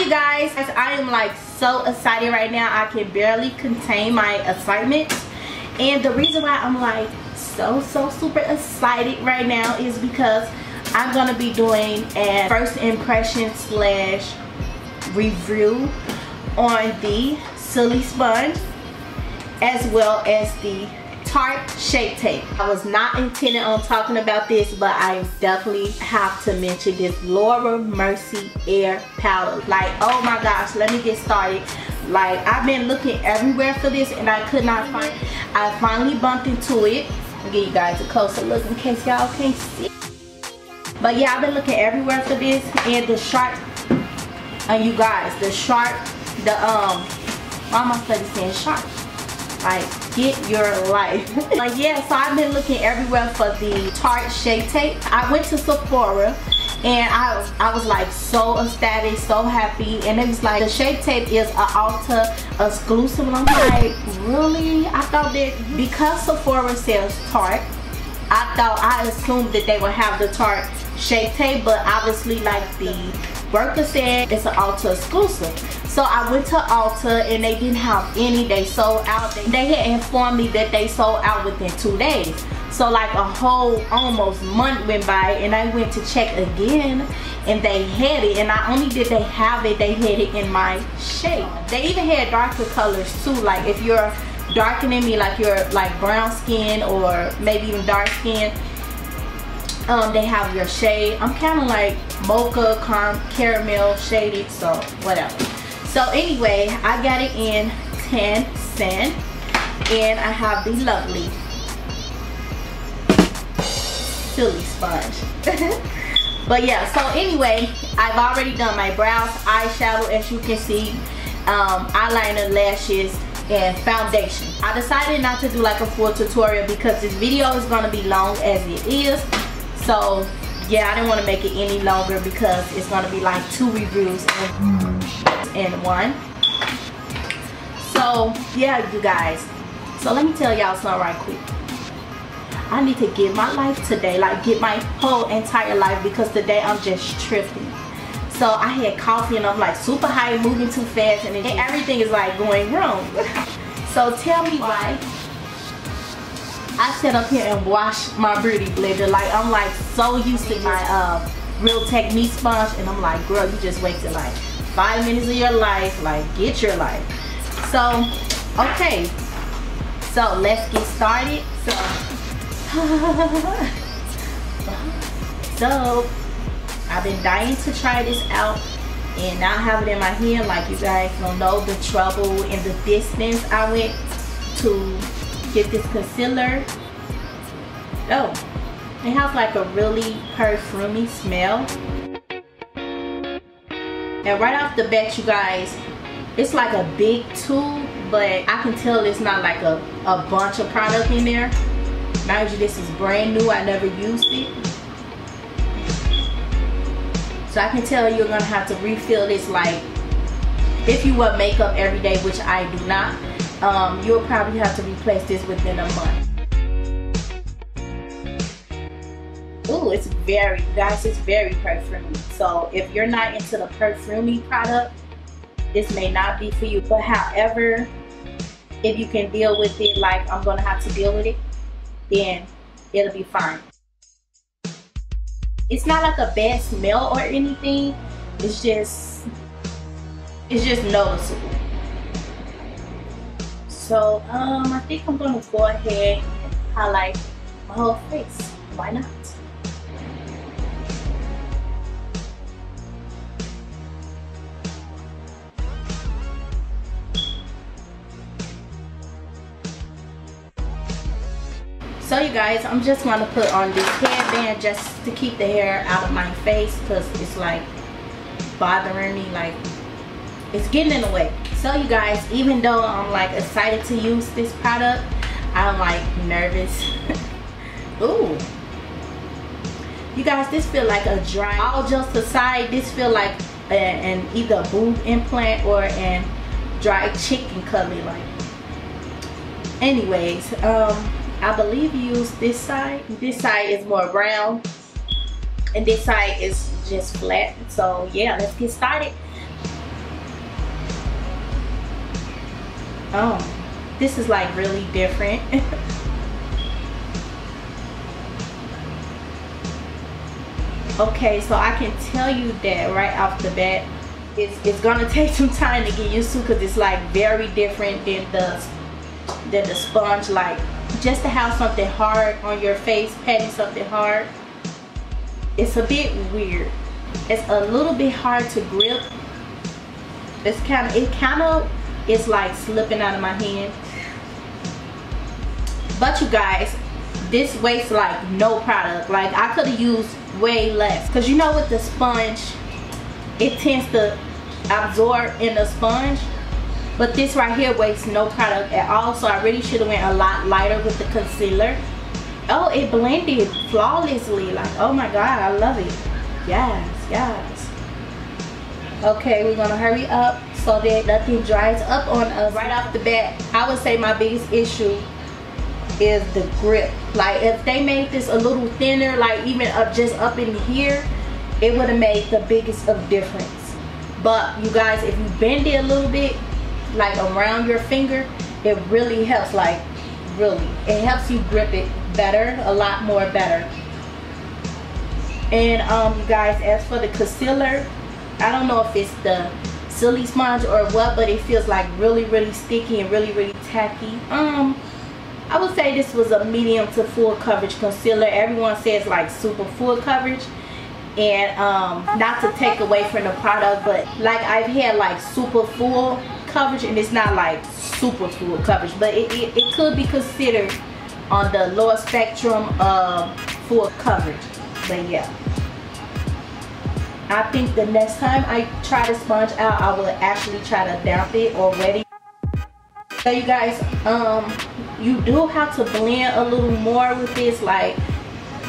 Hi you guys, I am like so excited right now. I can barely contain my excitement, and the reason why I'm like so super excited right now is because I'm gonna be doing a first impression slash review on the Slisponge as well as the Tarte Shape Tape. I was not intending on talking about this, but I definitely have to mention this Laura Mercier palette. Like, oh my gosh, let me get started. Like, I've been looking everywhere for this and I could not find it. I finally bumped into it. I'll give you guys a closer look in case y'all can't see. But yeah, I've been looking everywhere for this, and the sharp, and you guys, the sharp, the why am I studying saying sharp? Like, get your life. Like, yeah, so I've been looking everywhere for the Tarte Shape Tape. I went to Sephora and I was like so ecstatic, so happy, and it was like the Shape Tape is a Ulta exclusive, and I'm like, really? I thought that because Sephora sells Tarte, I assumed that they would have the Tarte Shape Tape, but obviously, like the worker said, it's an Ulta exclusive. So I went to Ulta and they didn't have any. They sold out. They had informed me that they sold out within 2 days. So like a whole almost month went by, and I went to check again and they had it. And not only did they have it, they had it in my shade. They even had darker colors too. Like if you're darker than me, like you're like brown skin or maybe even dark skin, they have your shade. I'm kind of like mocha caramel shaded, so whatever. So anyway, I got it in 10 cents, and I have the lovely Slisponge. But yeah, so anyway, I've already done my brows, eyeshadow, as you can see, eyeliner, lashes, and foundation. I decided not to do like a full tutorial because this video is going to be long as it is. So yeah, I didn't want to make it any longer because it's going to be like 2 reviews in one. So yeah, you guys, so let me tell y'all something right quick. I need to get my life today, like get my whole entire life, because today I'm just tripping. So I had coffee and I'm like super high, moving too fast, and everything is like going wrong. So tell me why I sit up here and wash my beauty blender. Like, I'm like so used to my Real Technique sponge, and I'm like, girl, you just wasted like 5 minutes of your life. Like, get your life. So okay, so let's get started. So I've been dying to try this out, and now I have it in my hand. Like, you guys don't know the trouble and the distance I went to get this concealer. Oh, it has like a really perfumey smell, and right off the bat, you guys, it's like a big tube, but I can tell it's not like a bunch of product in there. Mind you, this is brand new, I never used it, so I can tell you're gonna have to refill this. Like, if you wear makeup every day, which I do not, you'll probably have to replace this within a month. Ooh, it's very, guys, it's very perfumey. So if you're not into the perfumey product, this may not be for you. But however, if you can deal with it like I'm gonna have to deal with it, then it'll be fine. It's not like a bad smell or anything. It's just noticeable. So I think I'm gonna go ahead and highlight my whole face. Why not? So you guys, I'm just gonna put on this headband just to keep the hair out of my face, because it's like bothering me, like it's getting in the way. So you guys, even though I'm like excited to use this product, I'm like nervous. Ooh, you guys, this feel like a dry, all just aside, this feel like an either a boob implant or an dry chicken cutlet. Like, anyways, I believe you use this side. This side is more round, and this side is just flat. So yeah, let's get started. Oh, this is like really different. Okay, so I can tell you that right off the bat, it's gonna take some time to get used to, because it's like very different than the sponge. Like, just to have something hard on your face, patting something hard, it's a bit weird. It's a little bit hard to grip. It kind of is like slipping out of my hand. But you guys, this wastes like no product. Like, I could have used way less, because you know with the sponge, it tends to absorb in the sponge, but this right here wastes no product at all. So I really should have went a lot lighter with the concealer. Oh, it blended flawlessly. Like, oh my god, I love it. Yes. Okay, we're gonna hurry up so that nothing dries up on us. Right off the bat, I would say my biggest issue is the grip. Like, if they made this a little thinner, like even just up in here, it would have made the biggest of difference. But you guys, if you bend it a little bit, like around your finger, it really helps. Like, really, it helps you grip it better, a lot more better. And you guys, as for the concealer, I don't know if it's the Slisponge or what, but it feels like really sticky and really tacky. I would say this was a medium to full coverage concealer. Everyone says like super full coverage, and not to take away from the product, but like I've had like super full coverage, and it's not like super full coverage, but it could be considered on the lower spectrum of full coverage. But yeah, I think the next time I try to sponge out, I will actually try to damp it or wet it. So you guys, you do have to blend a little more with this. Like,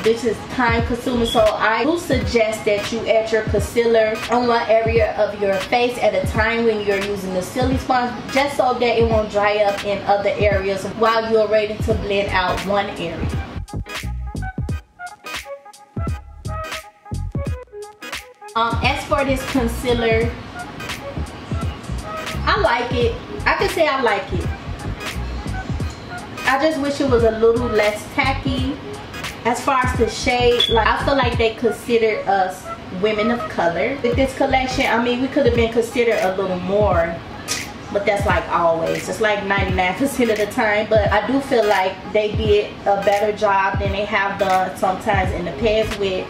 this is time consuming, so I do suggest that you add your concealer on one area of your face at a time when you're using the Slisponge, just so that it won't dry up in other areas while you're ready to blend out one area. As for this concealer, I like it. I can say I like it. I just wish it was a little less tacky. As far as the shade, like, I feel like they considered us women of color with this collection. I mean, we could have been considered a little more, but that's like always. It's like 99% of the time. But I do feel like they did a better job than they have done sometimes in the past with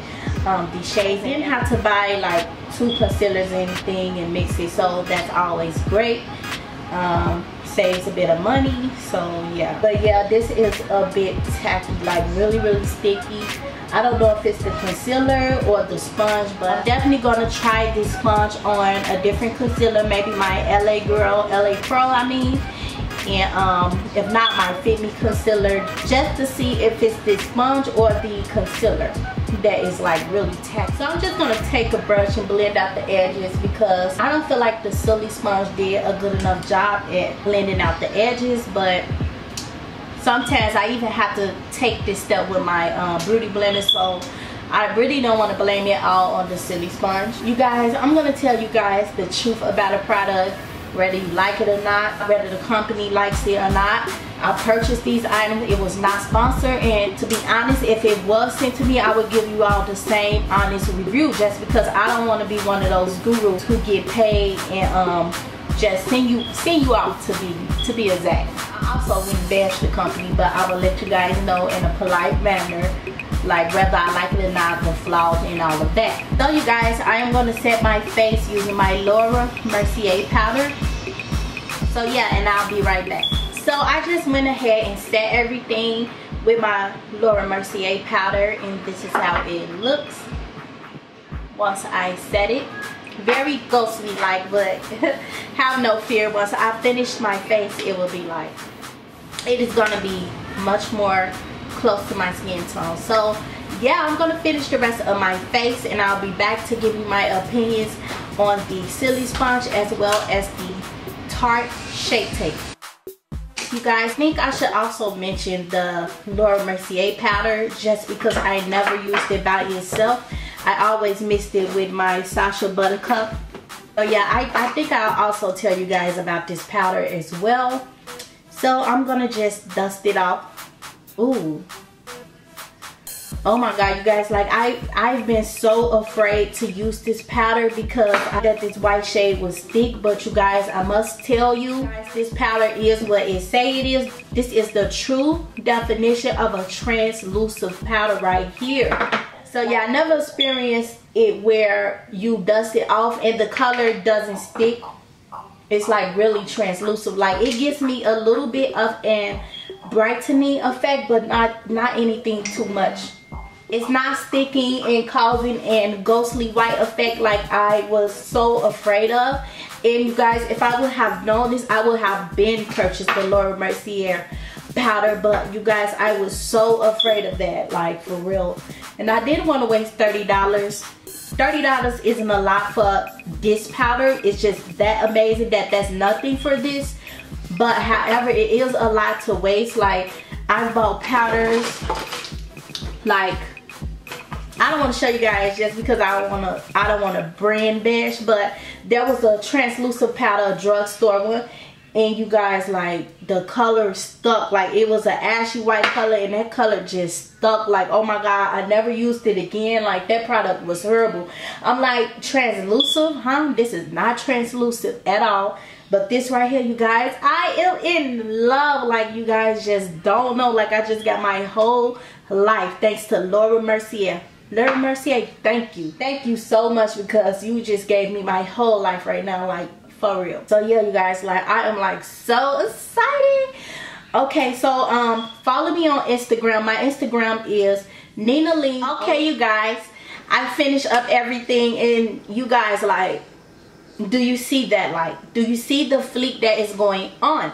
these shades. You didn't have to buy like 2 concealers or anything and mix it, so that's always great. Saves a bit of money, so yeah. But yeah, this is a bit tacky, like really sticky. I don't know if it's the concealer or the sponge, but I'm definitely gonna try this sponge on a different concealer, maybe my LA Pro I mean, and if not, my Fit Me concealer, just to see if it's the sponge or the concealer that is like really tacky. So I'm just gonna take a brush and blend out the edges, because I don't feel like the Slisponge did a good enough job at blending out the edges. But sometimes I even have to take this step with my beauty blender, so I really don't want to blame it all on the Slisponge. You guys, I'm gonna tell you guys the truth about a product, whether you like it or not, whether the company likes it or not. I purchased these items. It was not sponsored, and to be honest, if it was sent to me, I would give you all the same honest review, just because I don't want to be one of those gurus who get paid and just send you out to be exact. I also wouldn't bash the company, but I will let you guys know in a polite manner, like whether I like it or not, the flaws and all of that. So you guys, I am going to set my face using my Mercier powder. So yeah, and I'll be right back. So I just went ahead and set everything with my Mercier powder, and this is how it looks once I set it. Very ghostly like, but have no fear, once I finish my face, it will be like, it is going to be much more close to my skin tone. So yeah, I'm going to finish the rest of my face, and I'll be back to give you my opinions on the Slisponge as well as the Tarte Shape Tape. You guys, think I should also mention the Mercier powder, just because I never used it by itself. I always mixed it with my Sacha Buttercup So yeah, I think I'll also tell you guys about this powder as well. So I'm gonna just dust it off. Ooh. Oh my god, you guys, like I've been so afraid to use this powder because I thought this white shade was thick, but you guys, I must tell you guys, this powder is what it say it is. This is the true definition of a translucent powder right here. So yeah, I never experienced it where you dust it off and the color doesn't stick. It's like really translucent. Like it gives me a little bit of an brightening effect, but not anything too much. It's not sticking and causing an ghostly white effect like I was so afraid of. And you guys, if I would have known this, I would have been purchased the Laura Mercier powder. But you guys, I was so afraid of that, like for real. And I didn't want to waste $30. $30 isn't a lot for this powder. It's just that amazing that that's nothing for this. But however, it is a lot to waste. Like I've bought powders, like I don't want to show you guys just because I don't want to brand bash, but there was a translucent powder, a drugstore one, and you guys, like the color stuck. Like it was an ashy white color and that color just stuck. Like, oh my god, I never used it again. Like that product was horrible. I'm like, translucent, huh? This is not translucent at all. But this right here, you guys, I am in love. Like you guys just don't know. Like I just got my whole life thanks to Laura Mercier. Laura Mercier, thank you. Thank you so much because you just gave me my whole life right now, like for real. So yeah, you guys, like I am like so excited. Okay, so follow me on Instagram. My Instagram is Nina Lee. Okay, you guys, I finished up everything and you guys, like, do you see that? Like, do you see the fleek that is going on?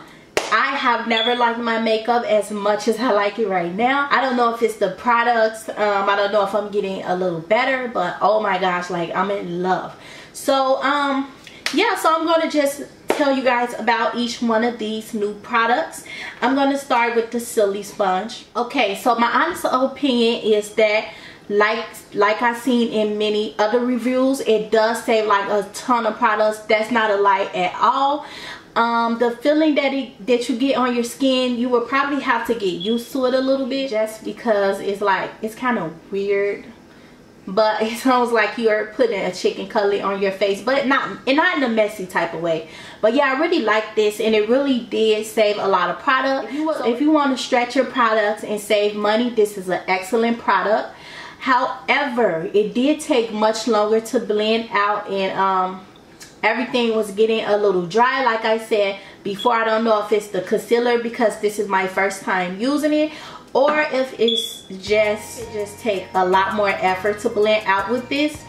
I have never liked my makeup as much as I like it right now. I don't know if it's the products. I don't know if I'm getting a little better, but oh my gosh, like I'm in love. So yeah, so I'm going to just tell you guys about each one of these new products. I'm going to start with the Slisponge. Okay, so my honest opinion is that like I've seen in many other reviews, it does save like a ton of products. That's not a lie at all. The feeling that you get on your skin, you will probably have to get used to it a little bit just because it's like, it's kind of weird. But it sounds like you're putting a chicken cutlet on your face, but not in a messy type of way. But yeah, I really like this and it really did save a lot of product. If you want to stretch your products and save money, this is an excellent product. However, it did take much longer to blend out and everything was getting a little dry. Like I said before, I don't know if it's the concealer because this is my first time using it, or if it's just take a lot more effort to blend out with this.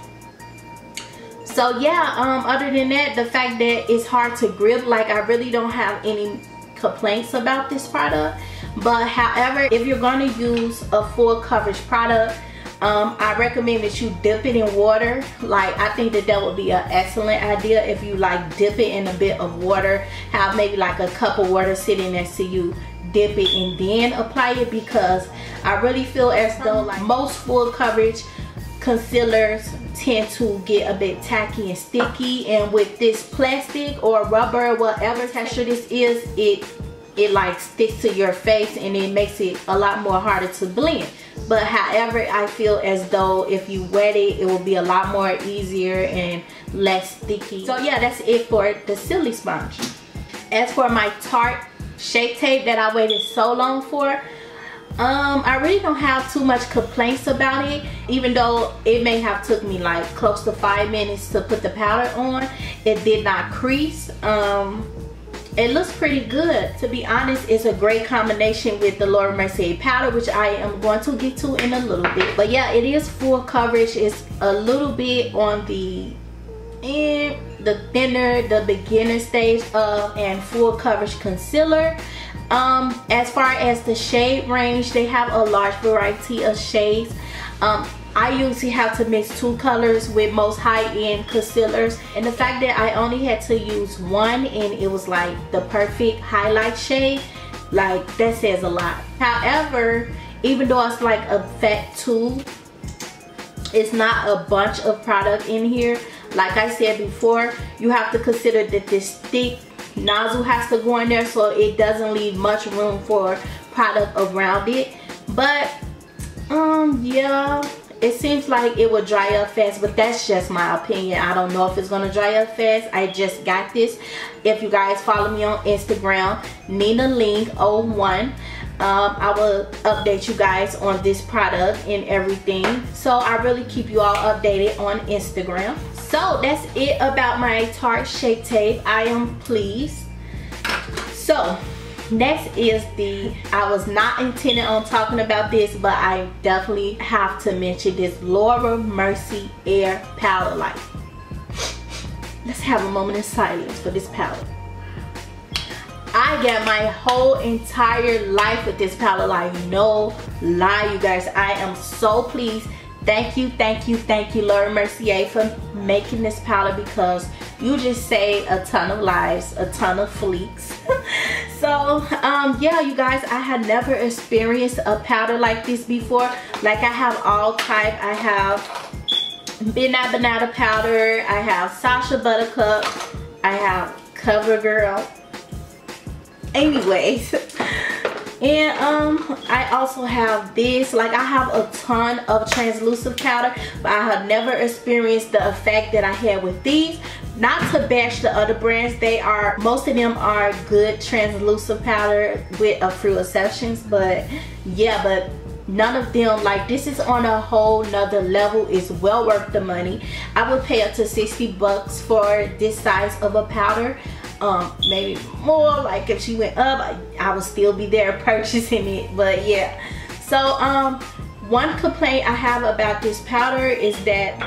So yeah, other than that, the fact that it's hard to grip, like I really don't have any complaints about this product. But however, if you're going to use a full coverage product, I recommend that you dip it in water. Like I think that would be an excellent idea if you like dip it in a bit of water, have maybe like a cup of water sitting next to you, dip it and then apply it, because I really feel as though like most full coverage concealers tend to get a bit tacky and sticky, and with this plastic or rubber, whatever texture this is, it like sticks to your face and it makes it a lot more harder to blend. But however, I feel as though if you wet it, it will be a lot more easier and less sticky. So yeah, that's it for the Slisponge. As for my Tarte Shape Tape that I waited so long for, I really don't have too much complaints about it, even though it may have took me like close to 5 minutes to put the powder on. It did not crease. It looks pretty good. To be honest, it's a great combination with the Laura Mercier powder, which I am going to get to in a little bit. But yeah, it is full coverage. It's a little bit on the end, the thinner, the beginner stage of and full coverage concealer. As far as the shade range, they have a large variety of shades. I usually have to mix 2 colors with most high-end concealers, and the fact that I only had to use one and it was like the perfect highlight shade, like that says a lot. However, even though it's like a fat tube, it's not a bunch of product in here. like I said before, you have to consider that this thick nozzle has to go in there, so it doesn't leave much room for product around it. But yeah, it seems like it will dry up fast, but that's just my opinion. I don't know if it's gonna dry up fast. I just got this. If you guys follow me on Instagram, NinaLing01, I will update you guys on this product and everything. So I really keep you all updated on Instagram. So that's it about my Tarte Shake Tape. I am pleased. So next is I was not intending on talking about this, but I definitely have to mention this Laura Mercier Air Powder Light. Let's have a moment of silence for this powder. I got my whole entire life with this powder light. No lie, you guys. I am so pleased. Thank you, Laura Mercier, for making this powder, because you just saved a ton of lives, a ton of fleeks. So yeah, you guys, I had never experienced a powder like this before. Like, I have all type. I have Midnight Banana powder, I have Sasha Buttercup, I have CoverGirl. Anyways, and I also have this. Like, I have a ton of translucent powder, but I have never experienced the effect that I had with these. Not to bash the other brands, most of them are good translucent powder with a few exceptions, but yeah, but none of them, like, this is on a whole nother level. It's well worth the money. I would pay up to 60 bucks for this size of a powder. Maybe more. Like, if she went up, I would still be there purchasing it. But yeah, so one complaint I have about this powder is that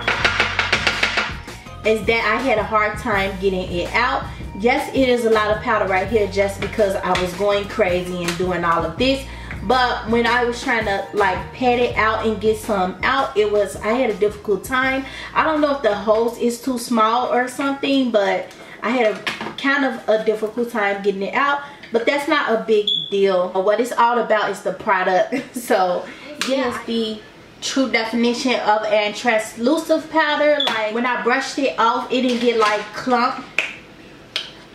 I had a hard time getting it out. Yes, it is a lot of powder right here, just because I was going crazy and doing all of this. But when I was trying to like pat it out and get some out, I had a difficult time. I don't know if the hose is too small or something, but I had a kind of a difficult time getting it out. But that's not a big deal. What it's all about is the product. So yes, the true definition of a translucent powder. Like, when I brushed it off, it didn't get like clump.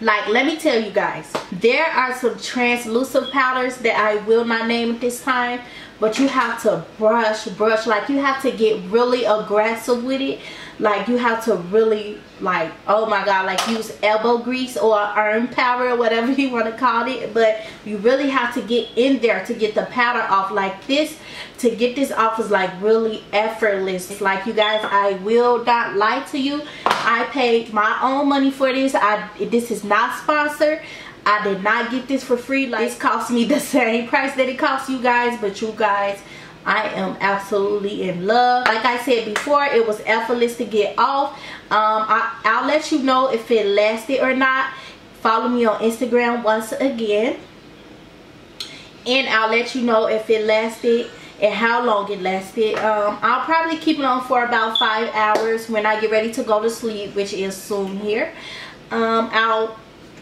Like, let me tell you guys, there are some translucent powders that I will not name at this time, but you have to brush, like, you have to get really aggressive with it. Like, you have to really, like, oh my god, like, use elbow grease or arm powder or whatever you want to call it. But you really have to get in there to get the powder off. Like, this, to get this off is like really effortless. It's like, you guys, I will not lie to you, I paid my own money for this. This is not sponsored. I did not get this for free. Like, this cost me the same price that it cost you guys, but you guys, I am absolutely in love. Like I said before, it was effortless to get off. I'll let you know if it lasted or not. Follow me on Instagram once again, and I'll let you know if it lasted and how long it lasted. I'll probably keep it on for about 5 hours when I get ready to go to sleep, which is soon here. I'll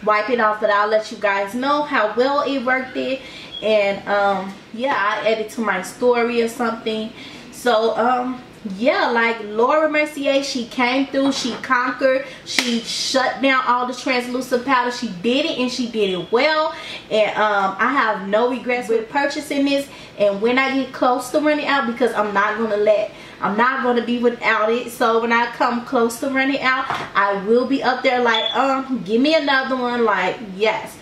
wipe it off, but I'll let you guys know how well it worked it. And yeah, I add it to my story or something. So yeah, like, Laura Mercier, she came through, she conquered, she shut down all the translucent powder. She did it, and she did it well. And I have no regrets with purchasing this. And when I get close to running out, because I'm not gonna be without it, so when I come close to running out, I will be up there like, give me another one. Like, yes.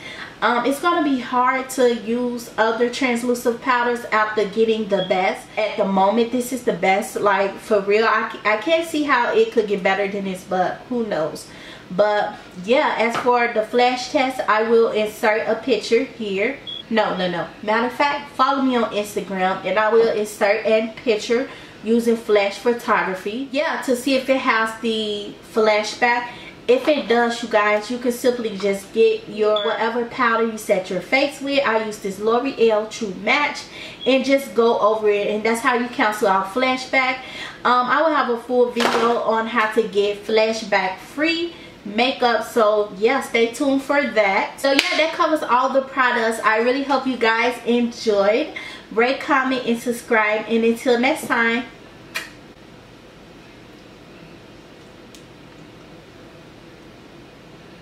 It's gonna be hard to use other translucent powders after getting the best. At the moment, this is the best. Like, for real, I can't see how it could get better than this, but who knows. But yeah, as for the flash test, I will insert a picture here. No. Matter of fact, follow me on Instagram, and I will insert a picture using flash photography. Yeah, to see if it has the flashback. If it does, you guys, you can simply just get your whatever powder you set your face with. I use this L'Oreal True Match, and just go over it, and that's how you cancel out flashback. I will have a full video on how to get flashback free makeup, so yeah, stay tuned for that. So yeah, that covers all the products. I really hope you guys enjoyed. Rate, comment, and subscribe, and until next time,